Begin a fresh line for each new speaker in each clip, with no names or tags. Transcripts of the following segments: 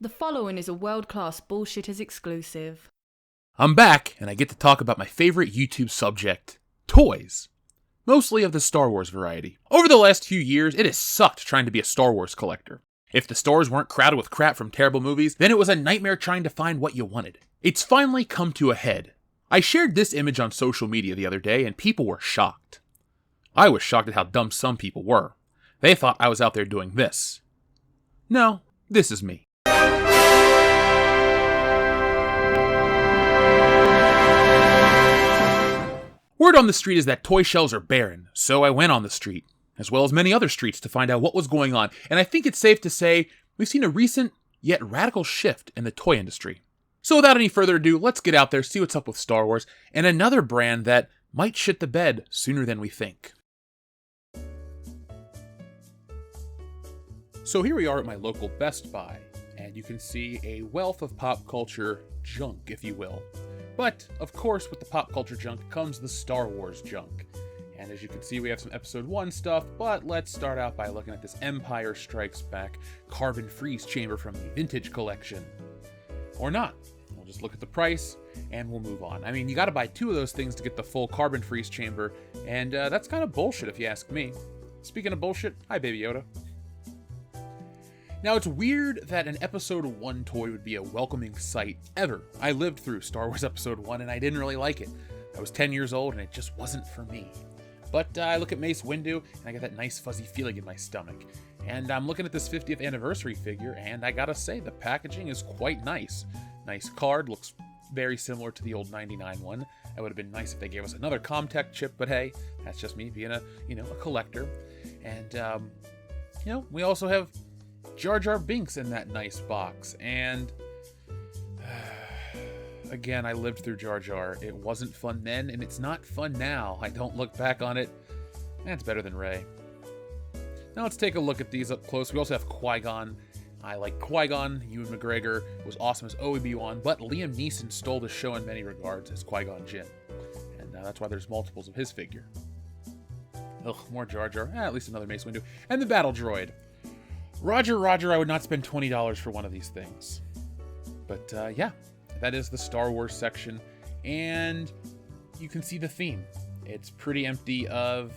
The following is a world-class Bullshitters exclusive.
I'm back, and I get to talk about my favorite YouTube subject, toys. Mostly of the Star Wars variety. Over the last few years, it has sucked trying to be a Star Wars collector. If the stores weren't crowded with crap from terrible movies, then it was a nightmare trying to find what you wanted. It's finally come to a head. I shared this image on social media the other day, and people were shocked. I was shocked at how dumb some people were. They thought I was out there doing this. No, this is me. Word on the street is that toy shelves are barren, so I went on the street, as well as many other streets, to find out what was going on, and I think it's safe to say we've seen a recent, yet radical shift in the toy industry. So without any further ado, let's get out there, see what's up with Star Wars, and another brand that might shit the bed sooner than we think. So here we are at my local Best Buy, and you can see a wealth of pop culture junk, if you will. But, of course, with the pop culture junk comes the Star Wars junk. And as you can see, we have some Episode 1 stuff, but let's start out by looking at this Empire Strikes Back carbon freeze chamber from the Vintage Collection. Or not. We'll just look at the price, and we'll move on. I mean, you gotta buy two of those things to get the full carbon freeze chamber, and that's kind of bullshit if you ask me. Speaking of bullshit, hi Baby Yoda. Now, it's weird that an Episode 1 toy would be a welcoming sight ever. I lived through Star Wars Episode 1 and I didn't really like it. I was 10 years old and it just wasn't for me. But I look at Mace Windu and I get that nice fuzzy feeling in my stomach. And I'm looking at this 50th anniversary figure and I gotta say, the packaging is quite nice. Nice card, looks very similar to the old 99 one. It would have been nice if they gave us another Comtech chip, but hey, that's just me being a collector. And, we also have Jar Jar Binks in that nice box, and again, I lived through Jar Jar. It wasn't fun then, and it's not fun now. I don't look back on it. It's better than Rey. Now let's take a look at these up close. We also have Qui-Gon. I like Qui-Gon. Ewan McGregor was awesome as Obi-Wan, but Liam Neeson stole the show in many regards as Qui-Gon Jinn, and that's why there's multiples of his figure. Ugh, more Jar Jar. At least another Mace Windu. And the Battle Droid. Roger, I would not spend $20 for one of these things. But yeah, that is the Star Wars section. And you can see the theme. It's pretty empty of,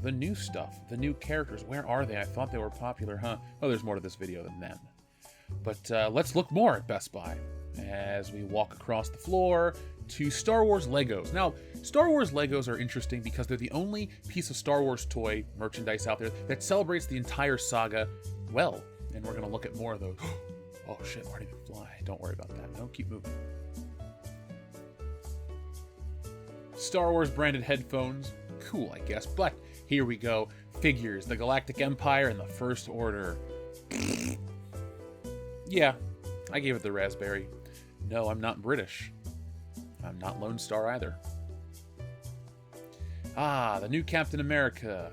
the new stuff, the new characters. Where are they? I thought they were popular, huh? Oh, there's more to this video than them. But let's look more at Best Buy as we walk across the floor to Star Wars Legos. Now, Star Wars Legos are interesting because they're the only piece of Star Wars toy merchandise out there that celebrates the entire saga well. And we're going to look at more of those. Oh shit, Marty McFly. Don't worry about that. No, keep moving. Star Wars branded headphones. Cool, I guess. But here we go. Figures, the Galactic Empire, and the First Order. Yeah, I gave it the raspberry. No, I'm not British. I'm not Lone Star either. Ah, the new Captain America.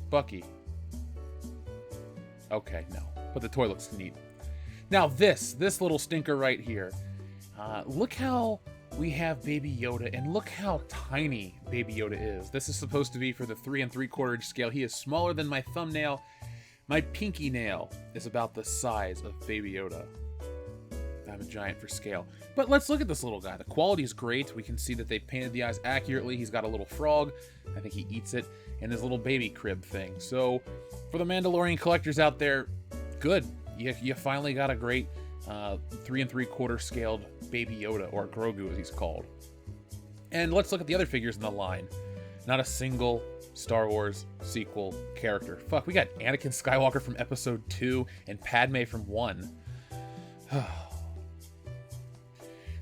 Bucky. Okay, no. But the toy looks neat. Now this little stinker right here. Look how we have Baby Yoda, and look how tiny Baby Yoda is. This is supposed to be for the 3 3/4 inch scale. He is smaller than my thumbnail. My pinky nail is about the size of Baby Yoda. I'm a giant for scale. But let's look at this little guy. The quality is great. We can see that they painted the eyes accurately. He's got a little frog. I think he eats it. And his little baby crib thing. So, for the Mandalorian collectors out there, good. You finally got a great 3 3/4 scaled Baby Yoda, or Grogu as he's called. And let's look at the other figures in the line. Not a single Star Wars sequel character. Fuck, we got Anakin Skywalker from Episode 2 and Padme from 1.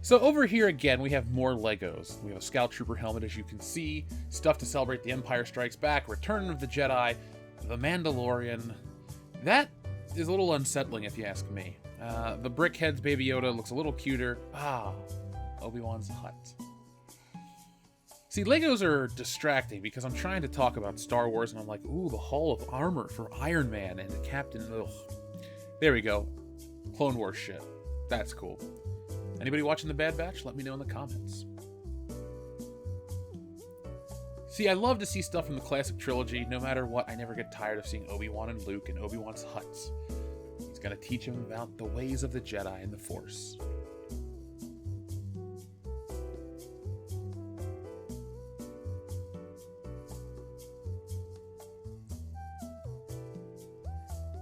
So over here again, we have more Legos. We have a Scout Trooper helmet, as you can see, stuff to celebrate The Empire Strikes Back, Return of the Jedi, The Mandalorian. That is a little unsettling if you ask me. The Brickhead's Baby Yoda looks a little cuter. Obi-Wan's hut. See, Legos are distracting because I'm trying to talk about Star Wars and I'm like, ooh, the Hall of Armor for Iron Man and the Captain, ugh. There we go. Clone Wars shit. That's cool. Anybody watching The Bad Batch? Let me know in the comments. See, I love to see stuff from the classic trilogy. No matter what, I never get tired of seeing Obi-Wan and Luke and Obi-Wan's huts. gonna teach him about the ways of the Jedi and the Force.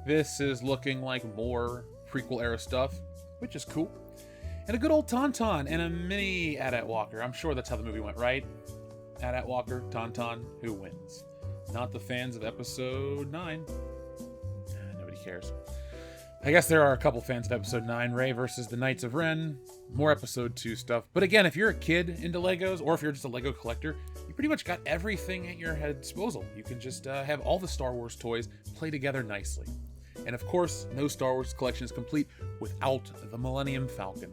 This is looking like more prequel era stuff, which is cool. And a good old Tauntaun and a mini AT-AT Walker. I'm sure that's how the movie went, right? AT-AT Walker, Tauntaun, who wins? Not the fans of Episode 9. Nobody cares. I guess there are a couple fans of Episode 9, Rey versus the Knights of Ren, more Episode 2 stuff. But again, if you're a kid into Legos, or if you're just a Lego collector, you pretty much got everything at your disposal. You can just have all the Star Wars toys play together nicely. And of course, no Star Wars collection is complete without the Millennium Falcon.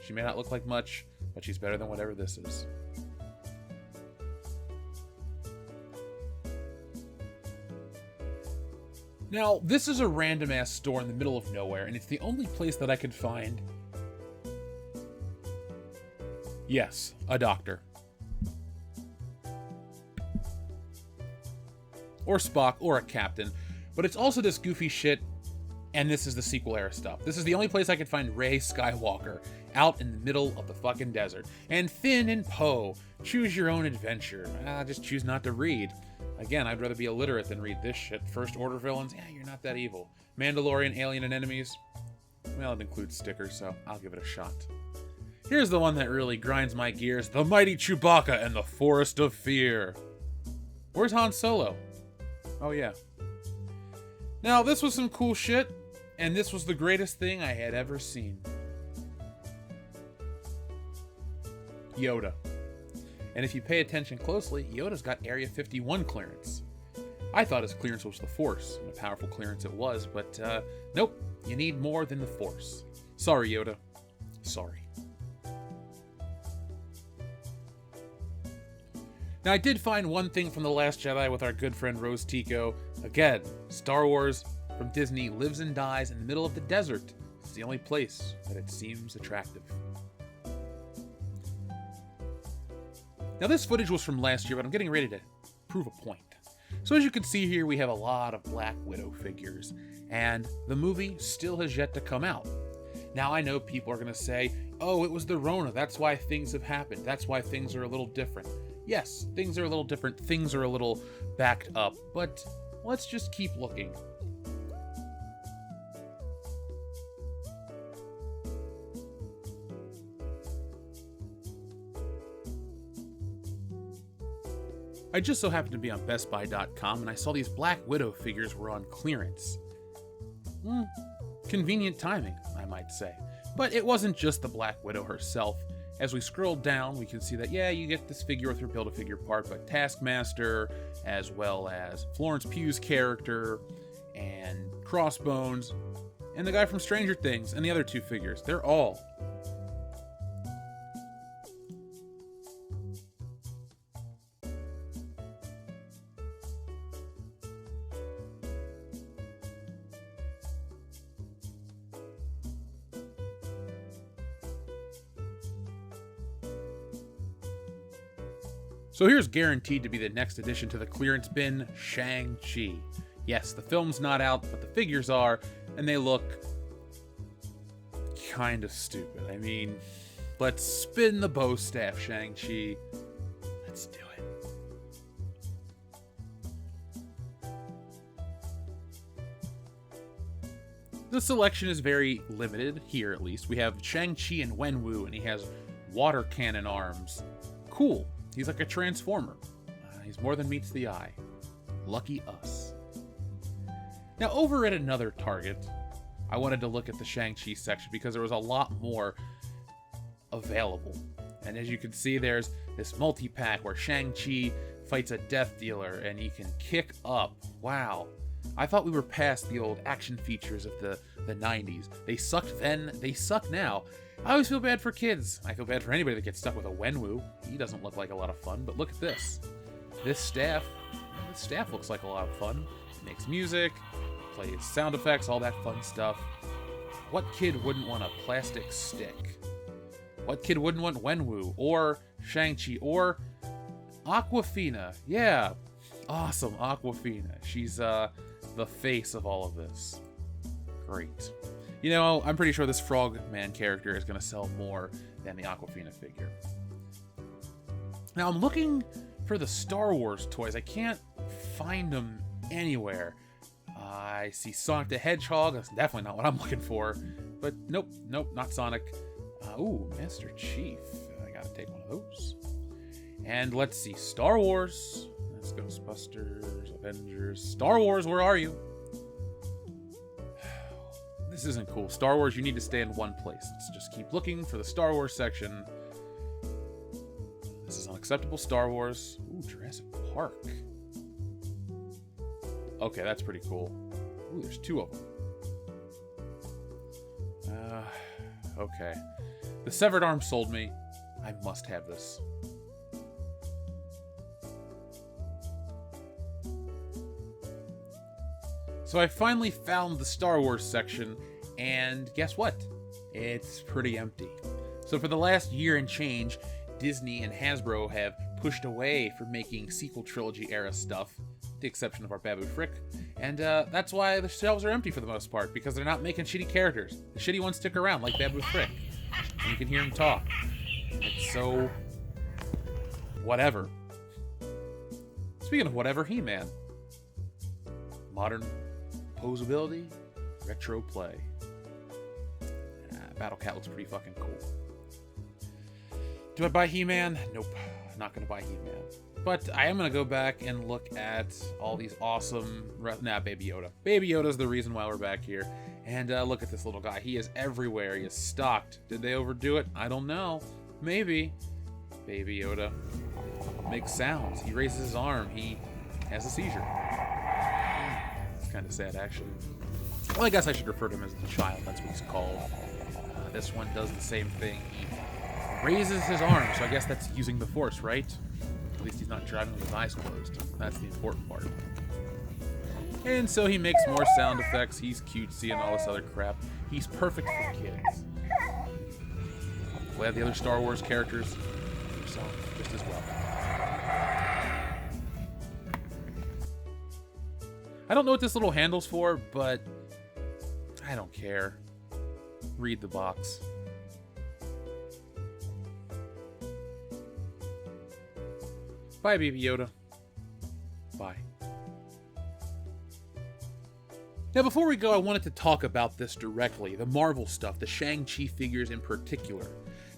She may not look like much, but she's better than whatever this is. Now, this is a random-ass store in the middle of nowhere, and it's the only place that I could find... Yes, a doctor. Or Spock, or a captain. But it's also this goofy shit, and this is the sequel era stuff. This is the only place I could find Rey Skywalker, out in the middle of the fucking desert. And Finn and Poe, choose your own adventure. Just choose not to read. Again, I'd rather be illiterate than read this shit. First Order villains, yeah, you're not that evil. Mandalorian, alien, and enemies, well, it includes stickers, so I'll give it a shot. Here's the one that really grinds my gears. The Mighty Chewbacca and the Forest of Fear. Where's Han Solo? Oh, yeah. Now, this was some cool shit, and this was the greatest thing I had ever seen. Yoda. And if you pay attention closely, Yoda's got Area 51 clearance. I thought his clearance was the Force, and a powerful clearance it was, but nope, you need more than the Force. Sorry, Yoda. Sorry. Now, I did find one thing from The Last Jedi with our good friend Rose Tico. Again, Star Wars from Disney lives and dies in the middle of the desert. It's the only place that it seems attractive. Now, this footage was from last year, but I'm getting ready to prove a point. So as you can see here, we have a lot of Black Widow figures, and the movie still has yet to come out. Now, I know people are going to say, oh, it was the Rona, that's why things have happened, that's why things are a little different. Yes, things are a little different, things are a little backed up, but let's just keep looking. I just so happened to be on BestBuy.com and I saw these Black Widow figures were on clearance. Convenient timing, I might say. But it wasn't just the Black Widow herself. As we scroll down, we can see that, yeah, you get this figure with your Build-A-Figure part, but Taskmaster, as well as Florence Pugh's character, and Crossbones, and the guy from Stranger Things, and the other two figures. They're all. So here's guaranteed to be the next addition to the clearance bin, Shang Chi. Yes, the film's not out, but the figures are, and they look kind of stupid. I mean, let's spin the bow staff, Shang Chi. Let's do it. The selection is very limited, here at least. We have Shang-Chi and Wenwu, and he has water cannon arms. Cool. He's like a transformer. He's more than meets the eye. Lucky us. Now, over at another Target, I wanted to look at the Shang-Chi section because there was a lot more available. And as you can see, there's this multi-pack where Shang-Chi fights a Death Dealer and he can kick up. Wow. I thought we were past the old action features of the 90s. They sucked then, they suck now. I always feel bad for kids. I feel bad for anybody that gets stuck with a Wenwu. He doesn't look like a lot of fun, but look at this. This staff looks like a lot of fun. It makes music, plays sound effects, all that fun stuff. What kid wouldn't want a plastic stick? What kid wouldn't want Wenwu, or Shang-Chi, or Awkwafina? Yeah, awesome Awkwafina. She's the face of all of this. Great. You know, I'm pretty sure this Frogman character is going to sell more than the Aquafina figure. Now, I'm looking for the Star Wars toys. I can't find them anywhere. I see Sonic the Hedgehog. That's definitely not what I'm looking for. But nope, not Sonic. Ooh, Master Chief. I gotta take one of those. And let's see, Star Wars. That's Ghostbusters, Avengers. Star Wars, where are you? This isn't cool. Star Wars, you need to stay in one place. Let's just keep looking for the Star Wars section. This is unacceptable. Star Wars. Ooh, Jurassic Park. Okay, that's pretty cool. Ooh, there's 2 of them. Okay. The Severed Arm sold me. I must have this. So I finally found the Star Wars section, and guess what? It's pretty empty. So for the last year and change, Disney and Hasbro have pushed away from making sequel trilogy era stuff, with the exception of our Babu Frick, and that's why the shelves are empty for the most part, because they're not making shitty characters. The shitty ones stick around, like Babu Frick, and you can hear him talk. It's so... whatever. Speaking of whatever, He-Man. Modern posability, retro play. Battle Cat looks pretty fucking cool. Do I buy He-Man? Nope, not gonna buy He-Man. But I am gonna go back and look at all these awesome... Baby Yoda. Baby Yoda's the reason why we're back here. And look at this little guy. He is everywhere. He is stocked. Did they overdo it? I don't know. Maybe. Baby Yoda makes sounds. He raises his arm. He has a seizure. It's kind of sad, actually. Well, I guess I should refer to him as the child. That's what he's called. This one does the same thing. He raises his arm, so I guess that's using the Force, right? At least he's not driving with his eyes closed. That's the important part. And so he makes more sound effects. He's cutesy and all this other crap. He's perfect for kids. Glad the other Star Wars characters are selling just as well. I don't know what this little handle's for, but I don't care. Read the box. Bye, Baby Yoda. Bye. Now, before we go, I wanted to talk about this directly, the Marvel stuff, the Shang Chi figures in particular.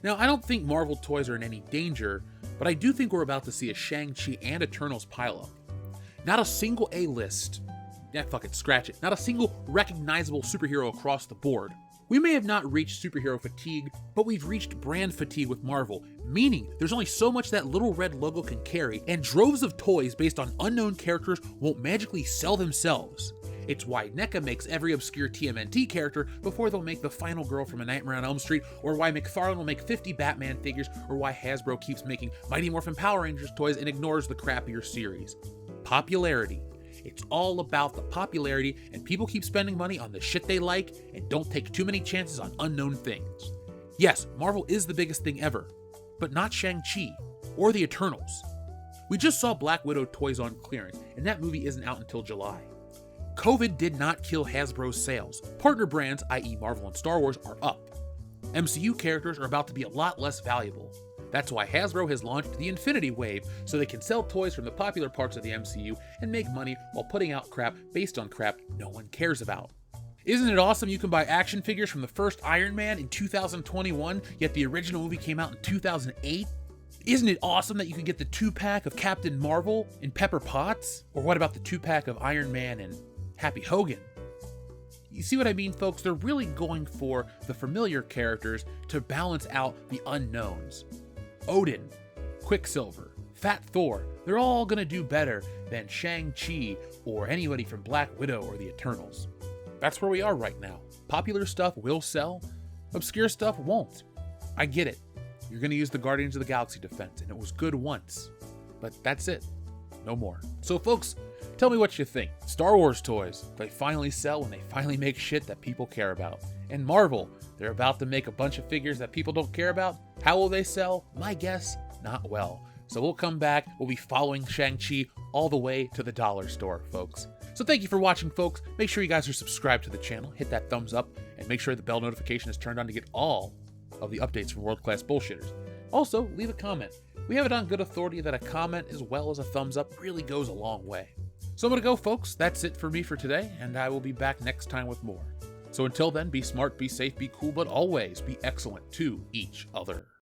Now, I don't think Marvel toys are in any danger, but I do think we're about to see a Shang Chi and Eternals pileup. Not a single A-list, fuck it, scratch it, not a single recognizable superhero across the board. We may have not reached superhero fatigue, but we've reached brand fatigue with Marvel, meaning there's only so much that little red logo can carry, and droves of toys based on unknown characters won't magically sell themselves. It's why NECA makes every obscure TMNT character before they'll make the final girl from A Nightmare on Elm Street, or why McFarlane will make 50 Batman figures, or why Hasbro keeps making Mighty Morphin Power Rangers toys and ignores the crappier series. Popularity. It's all about the popularity, and people keep spending money on the shit they like and don't take too many chances on unknown things. Yes, Marvel is the biggest thing ever, but not Shang-Chi or the Eternals. We just saw Black Widow toys on clearance, and that movie isn't out until July. COVID did not kill Hasbro's sales. Partner brands, i.e. Marvel and Star Wars, are up. MCU characters are about to be a lot less valuable. That's why Hasbro has launched the Infinity Wave, so they can sell toys from the popular parts of the MCU and make money while putting out crap based on crap no one cares about. Isn't it awesome you can buy action figures from the first Iron Man in 2021, yet the original movie came out in 2008? Isn't it awesome that you can get the 2-pack of Captain Marvel in Pepper Potts? Or what about the 2-pack of Iron Man and Happy Hogan? You see what I mean, folks? They're really going for the familiar characters to balance out the unknowns. Odin, Quicksilver, Fat Thor, they're all gonna do better than Shang-Chi or anybody from Black Widow or the Eternals. That's where we are right now. Popular stuff will sell, obscure stuff won't. I get it. You're gonna use the Guardians of the Galaxy defense, and it was good once. But that's it. No more. So folks, tell me what you think. Star Wars toys, they finally sell when they finally make shit that people care about. And Marvel, they're about to make a bunch of figures that people don't care about. How will they sell? My guess, not well. So we'll come back, we'll be following Shang-Chi all the way to the dollar store, folks. So thank you for watching, folks. Make sure you guys are subscribed to the channel, hit that thumbs up, and make sure the bell notification is turned on to get all of the updates from World Class Bullshitters. Also, leave a comment. We have it on good authority that a comment as well as a thumbs up really goes a long way. So I'm going to go, folks. That's it for me for today, and I will be back next time with more. So until then, be smart, be safe, be cool, but always be excellent to each other.